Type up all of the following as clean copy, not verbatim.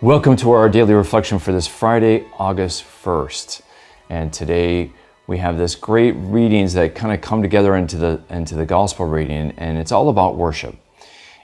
Welcome to our daily reflection for this Friday, August 1st. And today we have this great readings that kind of come together into the gospel reading, and it's all about worship.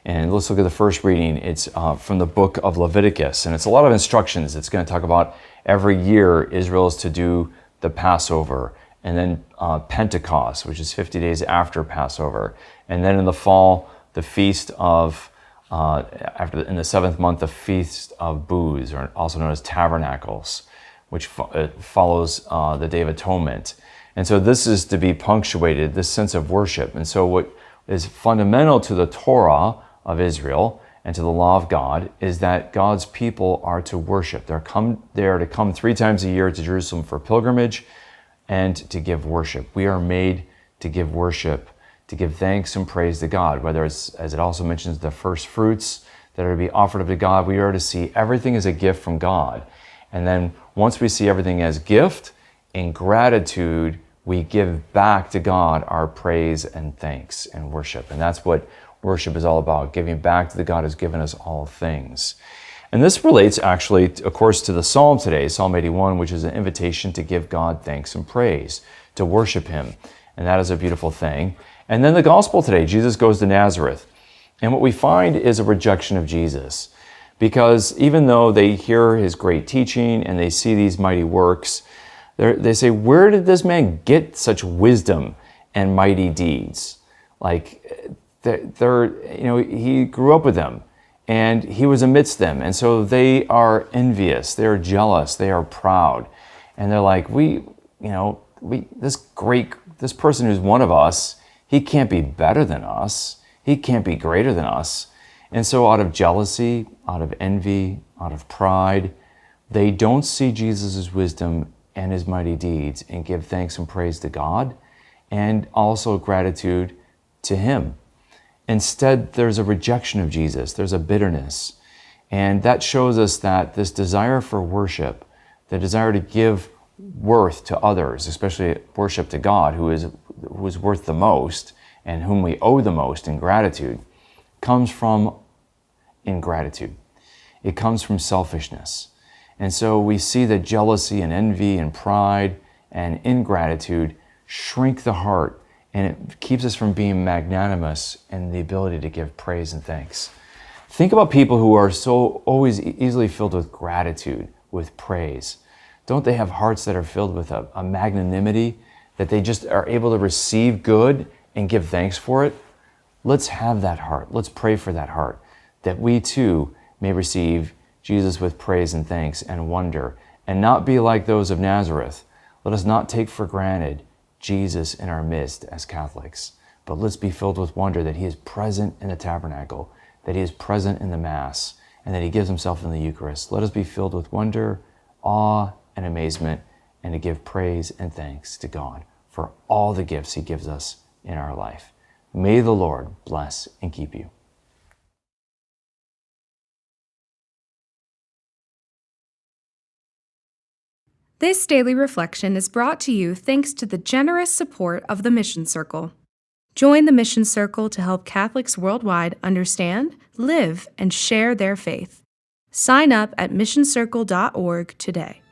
And let's look at the first reading. It's from the book of Leviticus, and it's a lot of instructions. It's going to talk about every year Israel is to do the Passover, and then Pentecost, which is 50 days after Passover. And then in the fall, the feast of in the seventh month, the Feast of Booths, or also known as Tabernacles, which follows the Day of Atonement. And so this is to be punctuated, this sense of worship. And so what is fundamental to the Torah of Israel and to the law of God is that God's people are to worship. They are to come 3 times a year to Jerusalem for pilgrimage and to give worship. We are made to give worship, to give thanks and praise to God, whether it's, as it also mentions, the first fruits that are to be offered up to God. We are to see everything as a gift from God. And then once we see everything as gift, in gratitude, we give back to God our praise and thanks and worship. And that's what worship is all about, giving back to the God who's given us all things. And this relates actually, of course, to the Psalm today, Psalm 81, which is an invitation to give God thanks and praise, to worship Him. And that is a beautiful thing. And then the gospel today, Jesus goes to Nazareth. And what we find is a rejection of Jesus. Because even though they hear His great teaching and they see these mighty works, they say, where did this man get such wisdom and mighty deeds? Like, He grew up with them and He was amidst them. And so they are envious, they are jealous, they are proud. And they're like, this person who's one of us, he can't be better than us. He can't be greater than us. And so out of jealousy, out of envy, out of pride, they don't see Jesus' wisdom and His mighty deeds and give thanks and praise to God and also gratitude to Him. Instead, there's a rejection of Jesus. There's a bitterness. And that shows us that this desire for worship, the desire to give worth to others, especially worship to God, who is worth the most and whom we owe the most in gratitude, comes from ingratitude. It comes from selfishness. And so we see that jealousy and envy and pride and ingratitude shrink the heart, and it keeps us from being magnanimous and the ability to give praise and thanks. Think about people who are so always easily filled with gratitude, with praise. Don't they have hearts that are filled with a magnanimity, that they just are able to receive good and give thanks for it? Let's have that heart. Let's pray for that heart, that we too may receive Jesus with praise and thanks and wonder, and not be like those of Nazareth. Let us not take for granted Jesus in our midst as Catholics, but let's be filled with wonder that He is present in the tabernacle, that He is present in the Mass, and that He gives Himself in the Eucharist. Let us be filled with wonder, awe, and amazement, and to give praise and thanks to God for all the gifts He gives us in our life. May the Lord bless and keep you. This daily reflection is brought to you thanks to the generous support of the Mission Circle. Join the Mission Circle to help Catholics worldwide understand, live, and share their faith. Sign up at missioncircle.org today.